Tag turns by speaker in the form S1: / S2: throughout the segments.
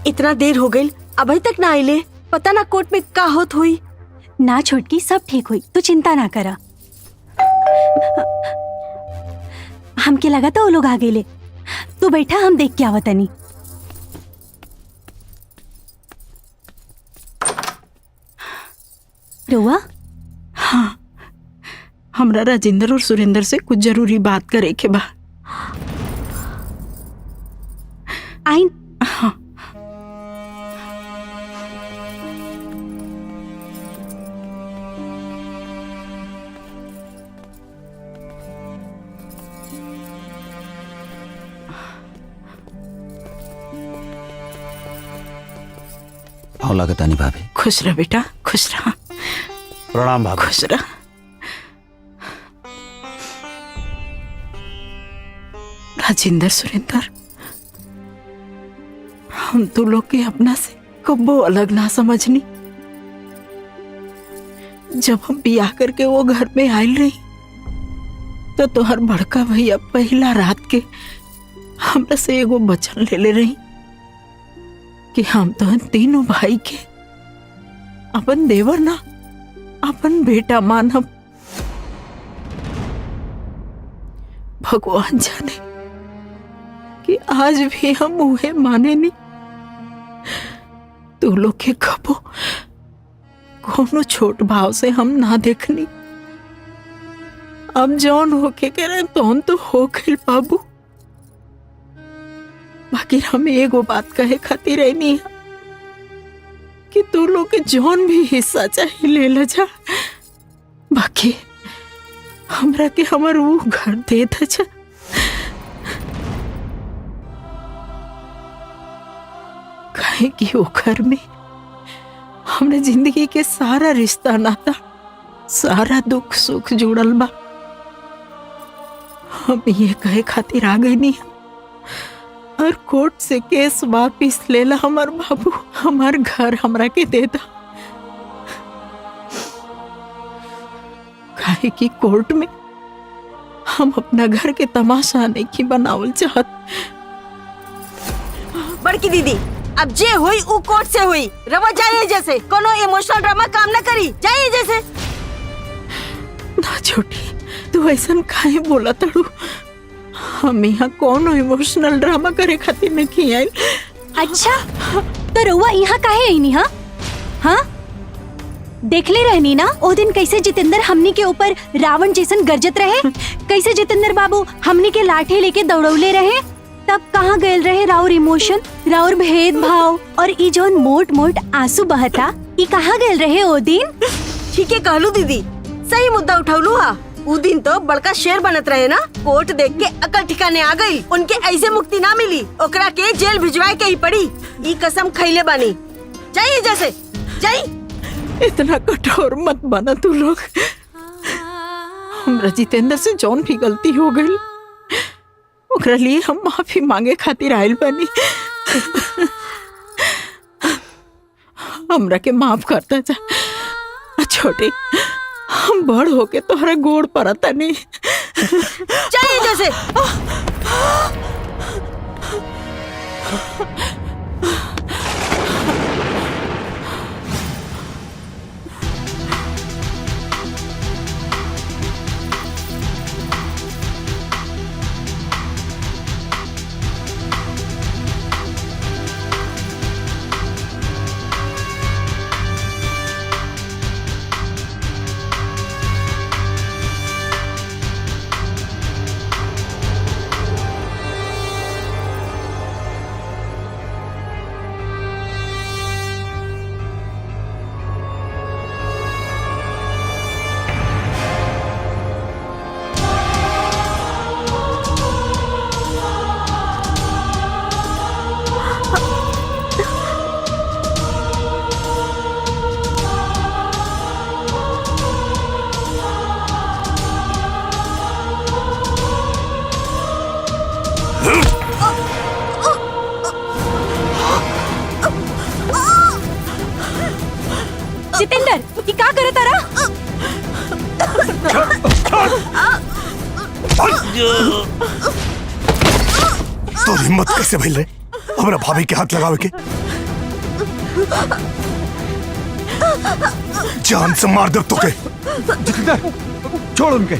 S1: इतना देर हो गई अभी तक ना आइले। पता ना कोर्ट में का होत हुई।
S2: ना छोटकी, सब ठीक हुई, तू चिंता ना करा। हमके लगा था वो लोग आ गए। तू बैठा, हम देख के आवतनी। रुआ?
S3: हाँ, हमरा राजेंद्र और सुरेंद्र से कुछ जरूरी बात करे के बा।
S2: आइन।
S3: हाँ।
S4: आओ लागतानी भाभी।
S3: खुश रह बेटा, खुश रह।
S4: प्रणाम भाभी।
S3: खुश रह। राजेंद्र, सुरेंद्र, हम तो लोग के अपना से कब्बो अलग ना समझनी। जब हम बियाह करके वो घर में आयल रही तो तोहर बड़का भैया पहला रात के हमरा से एगो वचन ले रही कि हम तो तीनों भाई के अपन देवर ना अपन बेटा मानब। भगवान जाने कि आज भी हम उहे माने नहीं। तू लोग के कबो कोनो छोट भाव से हम ना देखनी। अब जौन होके कह रहे तौन तो हो गइल बाबू। बाकी हम एगो बात कहे खातिर रहनी है कि तू लोग के जौन भी हिस्सा चाहिए ले ल जा। बाकी हमरा के हमर वो घर दे द जा। काहे कि वो घर में हमने जिंदगी के सारा रिश्ता नाता सारा दुख सुख जुड़ल बा। हम ये कहे खातिर आ गई नहीं और कोर्ट से केस वापिस लेला हमार बाबू। हमार घर हमरा के दे दा। काहे कि कोर्ट में हम अपना घर के तमाशा नहीं की बनावल चाहत।
S1: बड़की दीदी, अब जे हुई उ कोर्ट से हुई। रवा जाइए जैसे, कोनो इमोशनल ड्रामा काम ना करी। जाइए जैसे।
S3: ना छोटी, तू ऐसा काहे बोला तड़ू? हम यहाँ कोनो इमोशनल ड्रामा करे खातिर नहीं आए।
S2: अच्छा, तो रउआ यहाँ काहे आई नी? हाँ हाँ, देखले रहनी ना ओ दिन कैसे जितेंद्र हमनी के ऊपर रावण जैसन गरजत रहे। कैसे जितेंद्र बाबू हमनी के लाठी लेके दौड़ौले रहे। तब कहाँ गए रहे राउर इमोशन, राउर भेदभाव और ई जोन मोट मोट आंसू बहता, ई कहाँ गए रहे ओ दिन?
S1: ठीक है कहलू दीदी, सही मुद्दा उठौलू। हा, उ दिन तो बड़का शेर बनत रहे ना। कोर्ट देख के अकल ठिकाने आ गई। उनके ऐसे मुक्ति ना मिली, ओकरा के जेल भिजवाए के ही पड़ी। ई कसम खैले बानी। जाइए जैसे, जाइए।
S3: इतना कठोर मत बना तू लोग। हमरा जितेंद्र से जौन भी गलती हो गई ओकरा लिए हम माफी मांगे खातिर आयल बनी। हमरा के माफ करता जा। छोटे, हम बड़ होके तोहरा गोड़ पड़ता नहीं।
S1: जाइए जैसे।
S2: जितेंद्र, ये क्या करे तारा?
S5: तो हिम्मत कैसे भइल रे हमरा भाभी के हाथ लगावे के? जान से मार दे तुके।
S6: जितेंद्र, छोड़ उनके,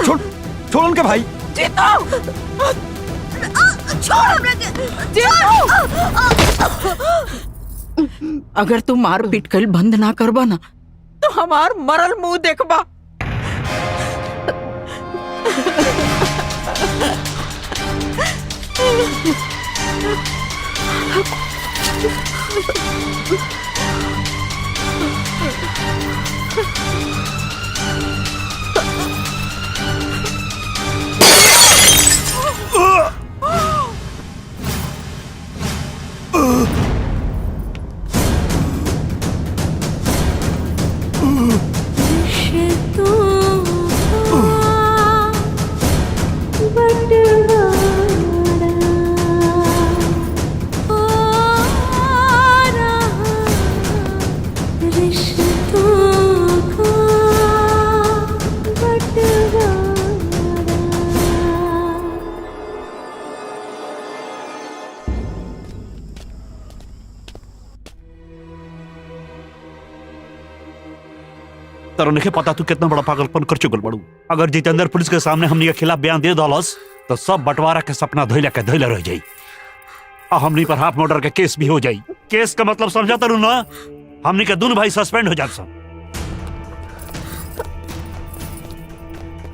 S6: छोड़ छोड़ उनके भाई।
S3: अगर तू मार पीट कर बंद ना करबा ना तो हमार मरल मुंह देखबा।
S4: तारो नहीं पता तू कितना बड़ा पागलपन कर चुकल बड़ू। अगर जितेंद्र पुलिस के सामने हमनी के खिलाफ बयान दे दलस तो सब बंटवारा के सपना धोइला के धोइला रह जाई और हमनी पर हाफ मर्डर के केस भी हो जाई। केस का मतलब समझा तारू ना? हमनी के दोनों भाई सस्पेंड हो जात सब।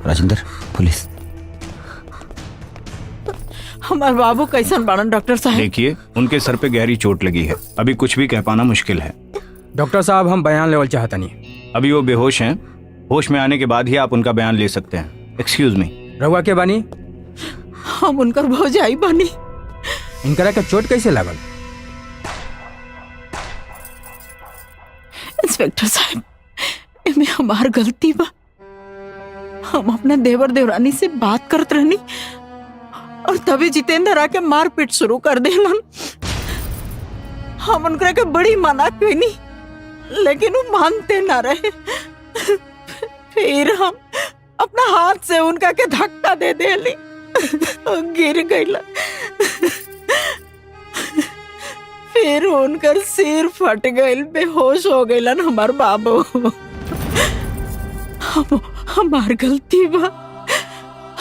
S7: राजेंद्र, पुलिस।
S3: हमार बाबू कैसन बाड़न डॉक्टर साहब?
S6: देखिए, उनके सर पे गहरी चोट लगी है, अभी कुछ भी कह पाना मुश्किल है।
S8: डॉक्टर साहब, हम बयान लेवल चाहता नहीं।
S6: अभी वो बेहोश हैं, होश में आने के बाद ही आप उनका बयान ले सकते हैं। Excuse me.
S8: रहुआ के बानी?
S3: हम उनकर भौजाई बानी।
S8: इनकरा के चोट कैसे लागल?
S3: इंस्पेक्टर साहब, इनमें हमार गलती बा। हम अपना देवर देवरानी से बात करत रहनी और तभी जितेंद्र आके मारपीट शुरू कर देलन। हम उनकरा के बड़ी मना कईनी लेकिन वो मानते ना रहे। फिर हम अपना हाथ से उनका के धक्का दे देली और गिर गईला। फिर उनकर सिर फट गईल, बेहोश हो गईलन हमार बाबू। हमार गलती बा,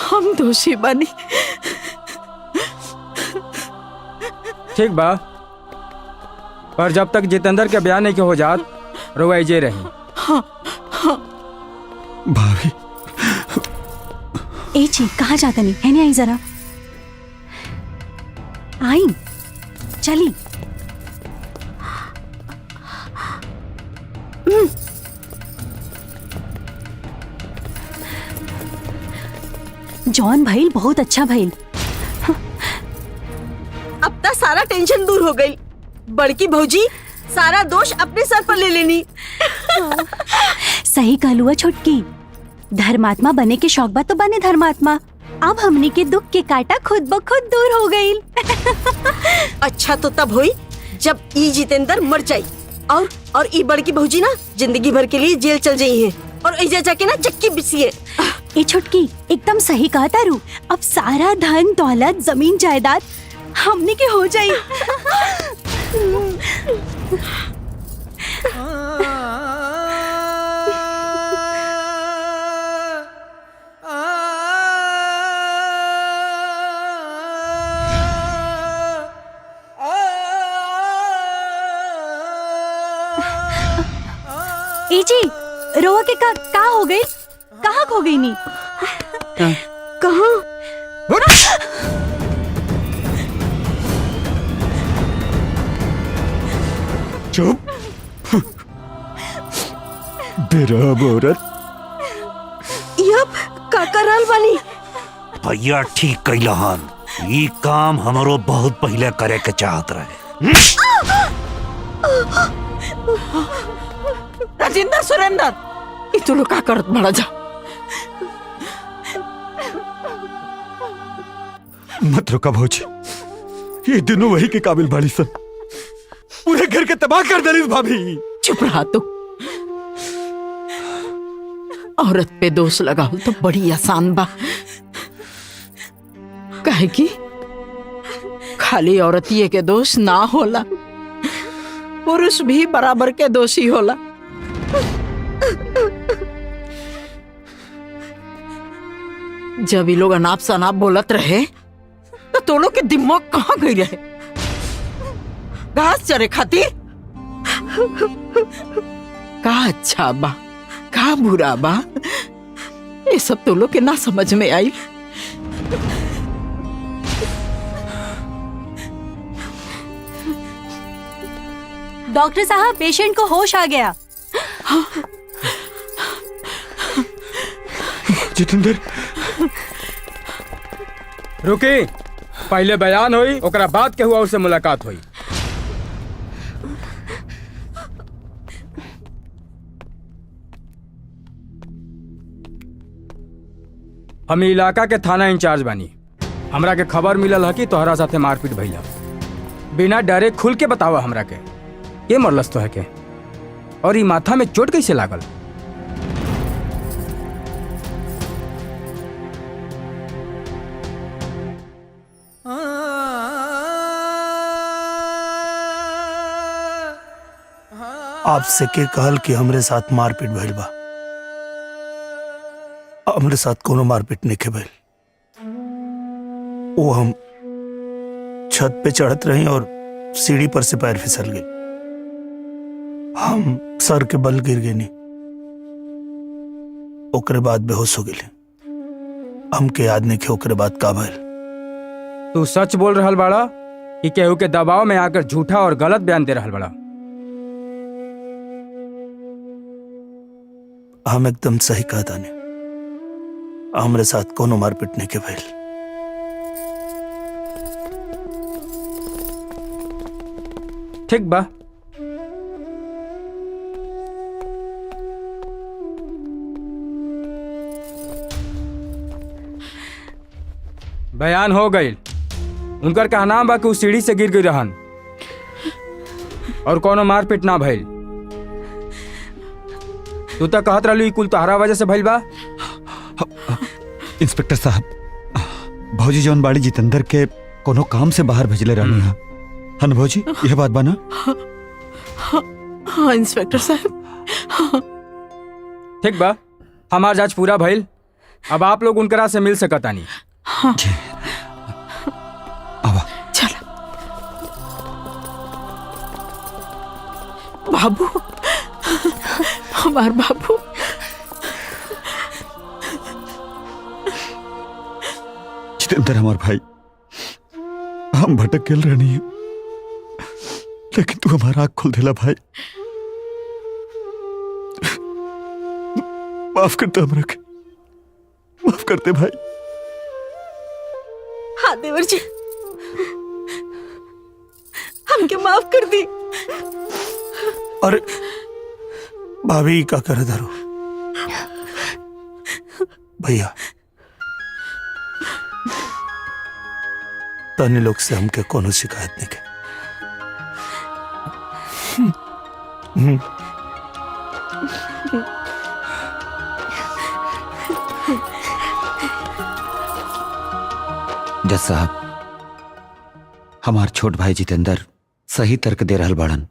S3: हम दोषी बानी।
S8: ठीक बा, पर जब तक जितेंद्र के बयान नहीं के हो जात रहुआ जे रही।
S5: भाभी,
S2: ए जी कहाँ जाता नहीं है? नहीं आई जरा आई चली। जॉन भाई बहुत अच्छा भाई।
S1: अब तक सारा टेंशन दूर हो गई। बड़की भौजी सारा दोष अपने सर पर ले लेनी।
S2: सही कहलुआ छोटकी, धर्मात्मा बने के शौक बा तो बने धर्मात्मा। अब हमनी के दुख के कांटा खुद ब खुद दूर हो गई।
S1: अच्छा तो तब हुई जब ई जितेंद्र मर जाई और ई बड़की भौजी ना जिंदगी भर के लिए जेल चल जाई है और ऐजा जाके ना चक्की बिसिए।
S2: ए छोटकी एकदम सही कहा तारू। अब सारा धन दौलत जमीन जायदाद हमनी के हो जाई। ए जी रोआ के का हो गई? कहाँ खो गई नी?
S1: कहाँ?
S5: चुप। बेरहम औरत।
S1: यप का करल बानी।
S4: भैया ठीक कैला हन। ई काम हमरो बहुत पहले करे के चाहत रहे।
S3: राजेंद्र, सुरेंद्र, ई तू लोग का करत बड़ा जा।
S5: मत रुका भौजी, ये दोनों वही के काबिल बाड़ी सन। पूरे घर के तबाह कर देली भाभी।
S3: चुप रहा तू। औरत पे दोष लगाओ तो बड़ी आसान बा। काहे कि खाली औरतिये के दोष ना होला, पुरुष भी बराबर के दोषी होला। जब ये लोग अनाप शनाप बोलत रहे तो तोलो के दिमाग कहाँ गई रहे? घास चरे खातिर? का अच्छा बा का बुरा बा ये सब तोलो के ना समझ में आई।
S2: डॉक्टर साहब, पेशेंट को होश आ गया।
S5: जितेंद्र
S8: रुकी, पहले बयान हुई, ओकरा बाद के हुआ उससे मुलाकात हुई। हम इलाका के थाना इंचार्ज बानी। हमरा के खबर मिलल है कि तोहरा साथे मारपीट भइल है। बिना डरे खुल के बतावा हमरा के मरलस तो है के, और ई माथा में चोट कैसे लागल?
S7: आपसे के कहल कि हमरे साथ मारपीट भइल बा। हमरे साथ कोनो मारपीट नहीं भइल। वो हम छत पे चढ़त रही और सीढ़ी पर से पैर फिसल गई। हम सर के बल गिर गए। ओकरे बाद बेहोश हो गए। हमके याद नहीं कि ओकरे बाद का भइल।
S8: तू सच बोल रहल बाड़ा कि केहू के दबाव में आकर झूठा और गलत बयान दे रहल बाड़ा?
S7: हम एकदम सही कहा ताने। हमरे साथ कोनो मारपीट नहीं के भइल।
S8: ठीक बा, बयान हो गई। उनकर कहना बा कि उ सीढ़ी से गिर गई रहन और कोनो मारपीट ना भइल। तू तो कहत रहली कुल तोहरा वजह से भइल बा।
S5: इंस्पेक्टर साहब, भौजी जौन बाड़ी जितेंद्र के कोनो काम से बाहर भेजले रहनी है। हन भौजी, यह बात बना?
S3: हाँ इंस्पेक्टर साहब।
S8: ठीक बा, हमार जांच पूरा भइल। अब आप लोग उनकरा से मिल सकतानी।
S3: हाँ
S5: जी। आवा।
S3: चल बाबू, हमार बाबू।
S5: जितेंद्र हमार भाई, हम भटक गेल रहनी है, लेकिन तू हमारा आँख खोल दिला भाई। माफ करते हमरा के, माफ करते भाई।
S1: हाँ देवर जी, हमके माफ कर दी।
S7: अरे भाभी का करे धरो भैया। तने लोग से हमके कोनो शिकायत नहीं के।
S9: जज साहब, हमार छोट भाई जितेंद्र सही तर्क दे रहल बाड़न।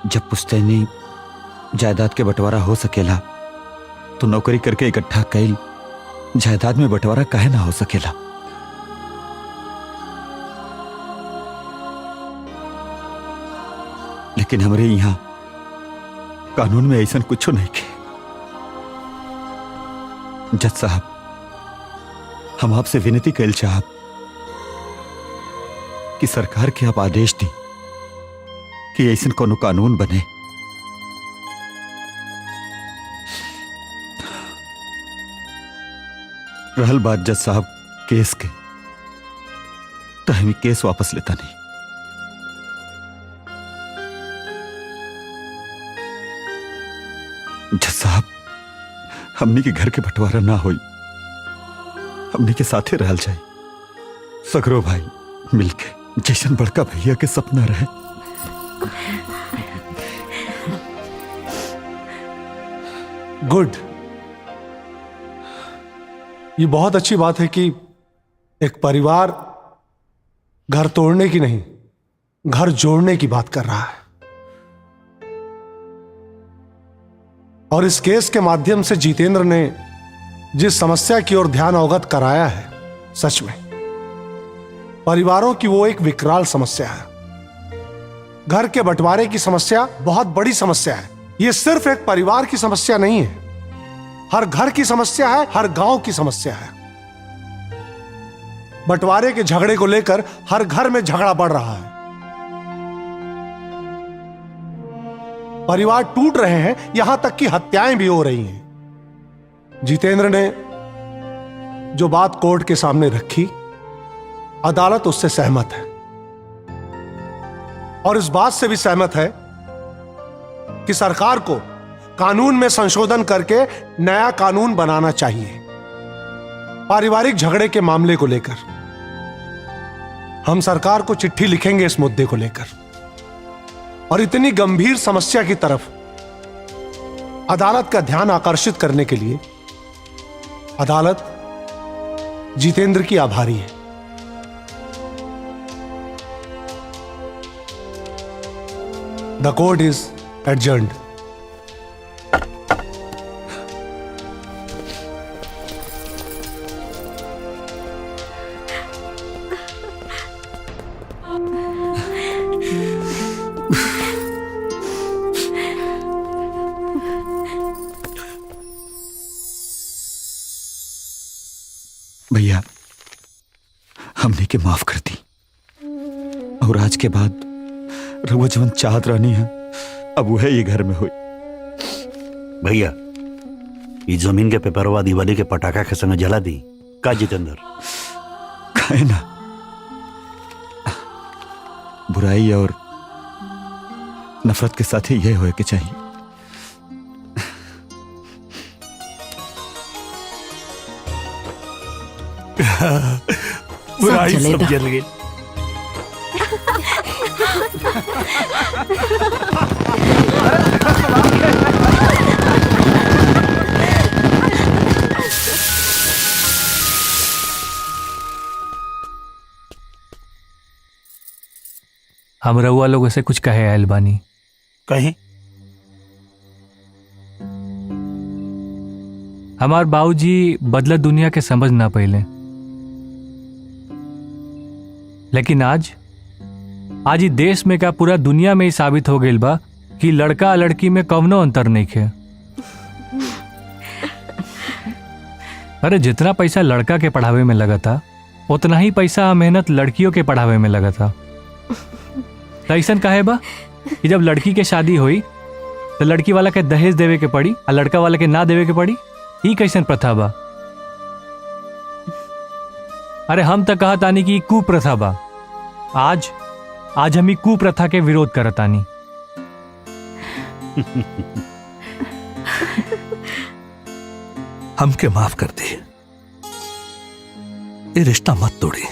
S9: जब पुश्तैनी जायदाद के बंटवारा हो सकेला तो नौकरी करके इकट्ठा कैल जायदाद में बंटवारा काहे ना हो सकेला? लेकिन हमरे यहाँ कानून में ऐसा कुछ नहीं के। जज साहब, हम आपसे विनती कैल चाहब कि सरकार के आप आदेश दी कि ऐसा कोनो कानून बने रहल बात जज साहब केस के, तो हम केस वापस लेता नहीं। जज साहब, हमनी के घर के बंटवारा ना होई, हमनी के साथे रहल जाए। सगरो भाई मिलके जैसन बड़का भैया के सपना रहे।
S10: गुड। ये बहुत अच्छी बात है कि एक परिवार घर तोड़ने की नहीं, घर जोड़ने की बात कर रहा है। और इस केस के माध्यम से जितेंद्र ने जिस समस्या की ओर ध्यान अवगत कराया है, सच में परिवारों की वो एक विकराल समस्या है। घर के बंटवारे की समस्या बहुत बड़ी समस्या है। ये सिर्फ एक परिवार की समस्या नहीं है, हर घर की समस्या है, हर गांव की समस्या है। बंटवारे के झगड़े को लेकर हर घर में झगड़ा बढ़ रहा है, परिवार टूट रहे हैं, यहां तक कि हत्याएं भी हो रही हैं। जितेंद्र ने जो बात कोर्ट के सामने रखी, अदालत उससे सहमत है और इस बात से भी सहमत है कि सरकार को कानून में संशोधन करके नया कानून बनाना चाहिए। पारिवारिक झगड़े के मामले को लेकर हम सरकार को चिट्ठी लिखेंगे इस मुद्दे को लेकर, और इतनी गंभीर समस्या की तरफ अदालत का ध्यान आकर्षित करने के लिए अदालत जितेंद्र की आभारी है। The court is adjourned.
S5: भैया, हमने के माफ कर दी और आज के बाद रघुआ जवन चाहत रहनी है अब वो है ये घर में हुई।
S4: भैया, ये जमीन के पेपरवा दिवाली के पटाखा के संग जला दी का जितेंद्र?
S5: खाए ना, बुराई और नफरत के साथ ही यह होए के चाहिए।
S7: बुराई सब जल गई।
S11: हम रउआ लोगों से कुछ कहे आयल बानी।
S7: कहीं
S11: हमार बाबूजी बदलत दुनिया के समझ ना पहिले, लेकिन आज ही देश में का पूरा दुनिया में ही साबित हो गई बा कि लड़का लड़की में कवनो अंतर नहीं है। अरे जितना पैसा लड़का के पढ़ावे में लगा था उतना ही पैसा मेहनत लड़कियों के पढ़ावे में लगा था। तो ऐसा काहे बा कि जब लड़की के शादी हुई तो लड़की वाला के दहेज देवे के पड़ी और लड़का वाला के ना देवे के पड़ी? ई कैसन प्रथा बा? अरे हम तो कहा तानी कि कुप्रथा बा। आज हम ई कुप्रथा के विरोध करतानी।
S7: हमके माफ कर दे, ये रिश्ता मत तोड़ी।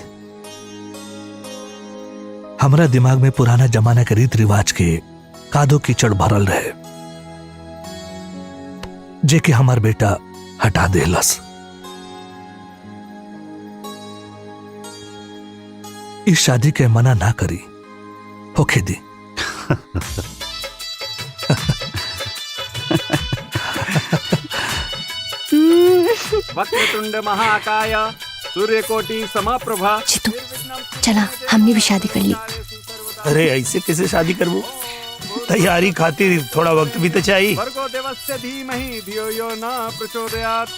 S7: हमारा दिमाग में पुराना जमाना के रीत रिवाज के कादो कीचड़ भरल रहे, जे कि हमार बेटा हटा देलस। इस शादी के मना ना करी, होके दी।
S6: वक्रतुंड महाकाय सूर्यकोटि समप्रभा।
S2: जीतू, चला हमने भी शादी कर ली।
S7: अरे ऐसे कैसे शादी करबो? तैयारी खातिर थोड़ा वक्त भी तो चाहिए।
S6: भर्गो देवस्य धीमहि धियो यो न प्रचोदयात्।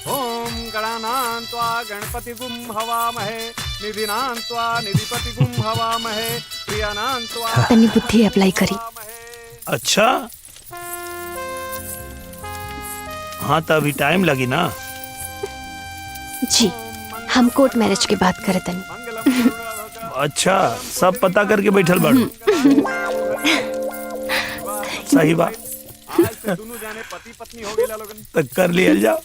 S6: ओम गणानां त्वा गणपतिगुं हवामहे निधिनां त्वा निधिपतिगुं हवामहे प्रियानां त्वा।
S2: तनी बुद्धि अप्लाई करी।
S7: अच्छा, हाँ तो अभी टाइम लगी ना।
S2: जी, हम कोर्ट मैरिज की बात करे तनी।
S7: अच्छा, सब पता करके बैठल बाड़ू। सही बात।
S6: आज से दोनों जाने पति पत्नी हो गए लोगन।
S7: तो कर लिया जाओ।